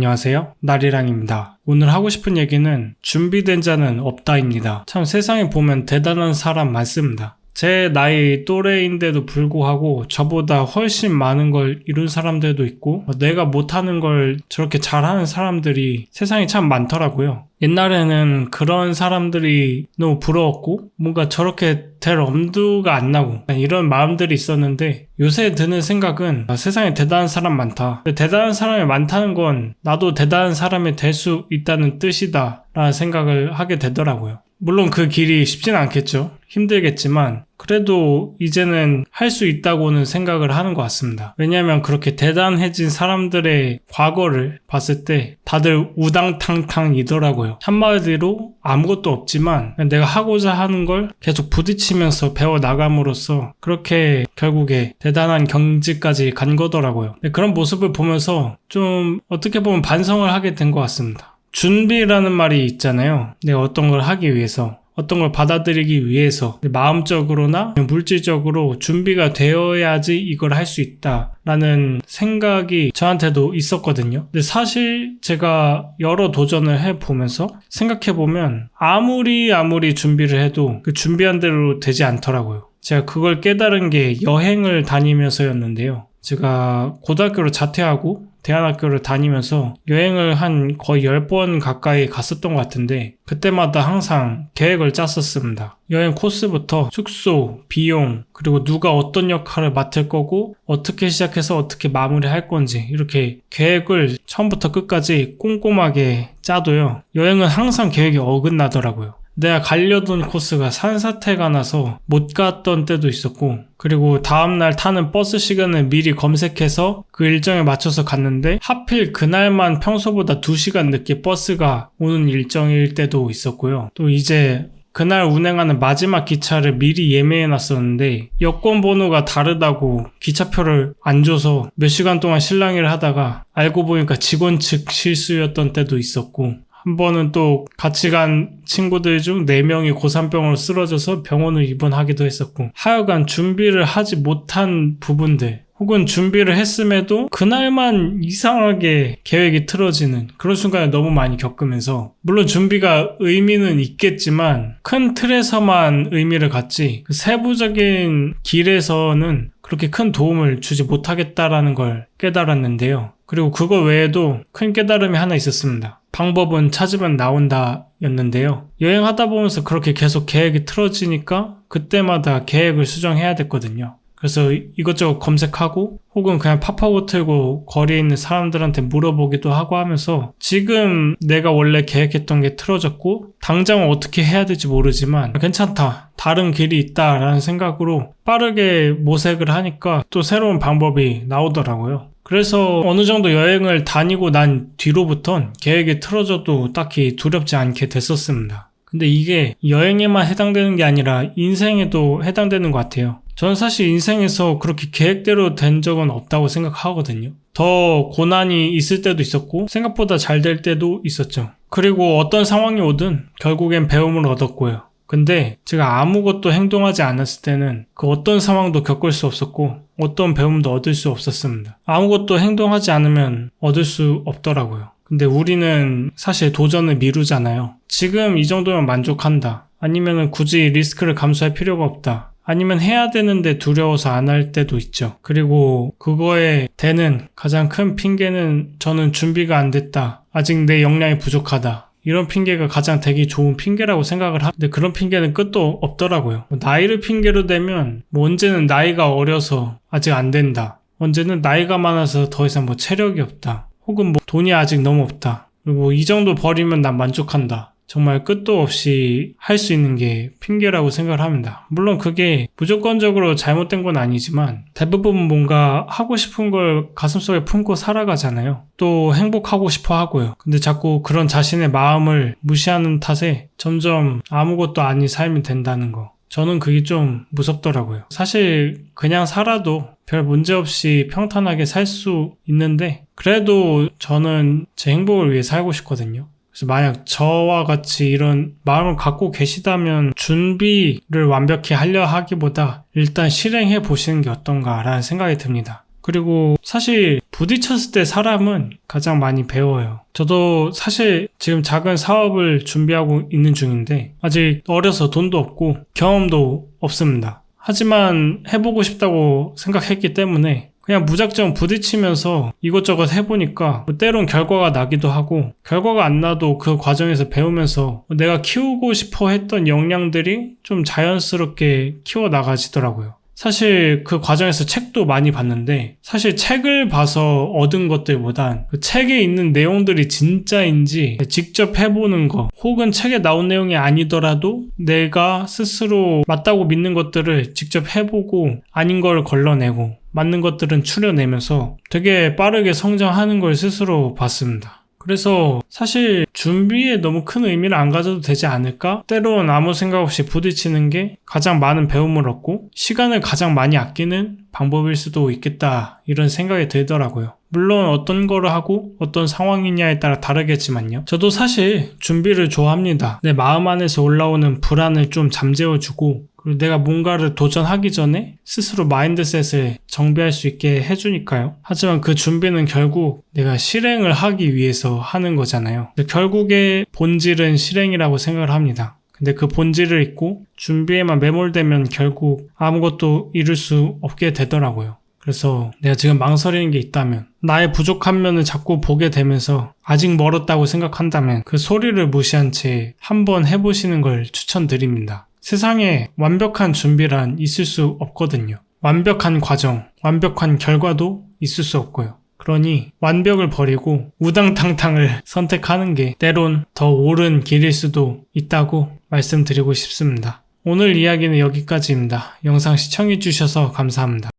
안녕하세요. 나리랑입니다. 오늘 하고 싶은 얘기는 준비된 자는 없다입니다. 참 세상에 보면 대단한 사람 많습니다. 제 나이 또래인데도 불구하고 저보다 훨씬 많은 걸 이룬 사람들도 있고 내가 못하는 걸 저렇게 잘하는 사람들이 세상에 참 많더라고요. 옛날에는 그런 사람들이 너무 부러웠고 뭔가 저렇게 될 엄두가 안 나고 이런 마음들이 있었는데 요새 드는 생각은 세상에 대단한 사람 많다. 근데 대단한 사람이 많다는 건 나도 대단한 사람이 될 수 있다는 뜻이다 라는 생각을 하게 되더라고요. 물론 그 길이 쉽진 않겠죠. 힘들겠지만 그래도 이제는 할 수 있다고는 생각을 하는 것 같습니다. 왜냐하면 그렇게 대단해진 사람들의 과거를 봤을 때 다들 우당탕탕이더라고요. 한마디로 아무것도 없지만 내가 하고자 하는 걸 계속 부딪히면서 배워나감으로써 그렇게 결국에 대단한 경지까지 간 거더라고요. 그런 모습을 보면서 좀 어떻게 보면 반성을 하게 된 것 같습니다. 준비라는 말이 있잖아요. 내가 어떤 걸 하기 위해서, 어떤 걸 받아들이기 위해서 마음적으로나 물질적으로 준비가 되어야지 이걸 할 수 있다라는 생각이 저한테도 있었거든요. 근데 사실 제가 여러 도전을 해보면서 생각해보면 아무리 준비를 해도 그 준비한 대로 되지 않더라고요. 제가 그걸 깨달은 게 여행을 다니면서였는데요. 제가 고등학교를 자퇴하고 대안학교를 다니면서 여행을 한 거의 10번 가까이 갔었던 것 같은데 그때마다 항상 계획을 짰었습니다. 여행 코스부터 숙소, 비용, 그리고 누가 어떤 역할을 맡을 거고 어떻게 시작해서 어떻게 마무리할 건지 이렇게 계획을 처음부터 끝까지 꼼꼼하게 짜도요. 여행은 항상 계획이 어긋나더라고요. 내가 가려던 코스가 산사태가 나서 못 갔던 때도 있었고 그리고 다음날 타는 버스 시간을 미리 검색해서 그 일정에 맞춰서 갔는데 하필 그날만 평소보다 2시간 늦게 버스가 오는 일정일 때도 있었고요. 또 이제 그날 운행하는 마지막 기차를 미리 예매해 놨었는데 여권 번호가 다르다고 기차표를 안 줘서 몇 시간 동안 실랑이를 하다가 알고 보니까 직원 측 실수였던 때도 있었고 한 번은 또 같이 간 친구들 중 4명이 고산병으로 쓰러져서 병원을 입원하기도 했었고 하여간 준비를 하지 못한 부분들 혹은 준비를 했음에도 그날만 이상하게 계획이 틀어지는 그런 순간을 너무 많이 겪으면서 물론 준비가 의미는 있겠지만 큰 틀에서만 의미를 갖지 그 세부적인 길에서는 그렇게 큰 도움을 주지 못하겠다라는 걸 깨달았는데요. 그리고 그거 외에도 큰 깨달음이 하나 있었습니다. 방법은 찾으면 나온다 였는데요. 여행하다 보면서 그렇게 계속 계획이 틀어지니까 그때마다 계획을 수정해야 됐거든요. 그래서 이것저것 검색하고 혹은 그냥 팝하고 틀고 거리에 있는 사람들한테 물어보기도 하고 하면서 지금 내가 원래 계획했던 게 틀어졌고 당장 어떻게 해야 될지 모르지만 괜찮다. 다른 길이 있다라는 생각으로 빠르게 모색을 하니까 또 새로운 방법이 나오더라고요. 그래서 어느 정도 여행을 다니고 난 뒤로부턴 계획이 틀어져도 딱히 두렵지 않게 됐었습니다. 근데 이게 여행에만 해당되는 게 아니라 인생에도 해당되는 것 같아요. 저는 사실 인생에서 그렇게 계획대로 된 적은 없다고 생각하거든요. 더 고난이 있을 때도 있었고 생각보다 잘 될 때도 있었죠. 그리고 어떤 상황이 오든 결국엔 배움을 얻었고요. 근데 제가 아무것도 행동하지 않았을 때는 그 어떤 상황도 겪을 수 없었고 어떤 배움도 얻을 수 없었습니다. 아무것도 행동하지 않으면 얻을 수 없더라고요. 근데 우리는 사실 도전을 미루잖아요. 지금 이 정도면 만족한다. 아니면 굳이 리스크를 감수할 필요가 없다. 아니면 해야 되는데 두려워서 안 할 때도 있죠. 그리고 그거에 대는 가장 큰 핑계는 저는 준비가 안 됐다. 아직 내 역량이 부족하다. 이런 핑계가 가장 되기 좋은 핑계라고 생각을 하는데 그런 핑계는 끝도 없더라고요. 나이를 핑계로 대면 언제는 나이가 어려서 아직 안 된다. 언제는 나이가 많아서 더 이상 체력이 없다. 혹은 돈이 아직 너무 없다. 그리고 이 정도 버리면 난 만족한다. 정말 끝도 없이 할 수 있는 게 핑계라고 생각을 합니다. 물론 그게 무조건적으로 잘못된 건 아니지만 대부분 뭔가 하고 싶은 걸 가슴속에 품고 살아가잖아요. 또 행복하고 싶어 하고요. 근데 자꾸 그런 자신의 마음을 무시하는 탓에 점점 아무것도 아닌 삶이 된다는 거. 저는 그게 좀 무섭더라고요. 사실 그냥 살아도 별 문제 없이 평탄하게 살 수 있는데 그래도 저는 제 행복을 위해 살고 싶거든요. 그래서 만약 저와 같이 이런 마음을 갖고 계시다면 준비를 완벽히 하려 하기보다 일단 실행해 보시는 게 어떤가라는 생각이 듭니다. 그리고 사실 부딪혔을 때 사람은 가장 많이 배워요. 저도 사실 지금 작은 사업을 준비하고 있는 중인데 아직 어려서 돈도 없고 경험도 없습니다. 하지만 해보고 싶다고 생각했기 때문에 그냥 무작정 부딪히면서 이것저것 해보니까 때론 결과가 나기도 하고, 결과가 안 나도 그 과정에서 배우면서 내가 키우고 싶어 했던 역량들이 좀 자연스럽게 키워나가지더라고요. 사실 그 과정에서 책도 많이 봤는데, 사실 책을 봐서 얻은 것들보단 그 책에 있는 내용들이 진짜인지 직접 해보는 거, 혹은 책에 나온 내용이 아니더라도 내가 스스로 맞다고 믿는 것들을 직접 해보고 아닌 걸 걸러내고 맞는 것들은 추려내면서 되게 빠르게 성장하는 걸 스스로 봤습니다. 그래서 사실 준비에 너무 큰 의미를 안 가져도 되지 않을까? 때론 아무 생각 없이 부딪히는 게 가장 많은 배움을 얻고 시간을 가장 많이 아끼는 방법일 수도 있겠다, 이런 생각이 들더라고요. 물론 어떤 거를 하고 어떤 상황이냐에 따라 다르겠지만요. 저도 사실 준비를 좋아합니다. 내 마음 안에서 올라오는 불안을 좀 잠재워주고, 그리고 내가 뭔가를 도전하기 전에 스스로 마인드셋을 정비할 수 있게 해주니까요. 하지만 그 준비는 결국 내가 실행을 하기 위해서 하는 거잖아요. 결국에 본질은 실행이라고 생각을 합니다. 근데 그 본질을 잊고 준비에만 매몰되면 결국 아무것도 이룰 수 없게 되더라고요. 그래서 내가 지금 망설이는 게 있다면, 나의 부족한 면을 자꾸 보게 되면서 아직 멀었다고 생각한다면 그 소리를 무시한 채 한번 해보시는 걸 추천드립니다. 세상에 완벽한 준비란 있을 수 없거든요. 완벽한 과정, 완벽한 결과도 있을 수 없고요. 그러니 완벽을 버리고 우당탕탕을 선택하는 게 때론 더 옳은 길일 수도 있다고 말씀드리고 싶습니다. 오늘 이야기는 여기까지입니다. 영상 시청해주셔서 감사합니다.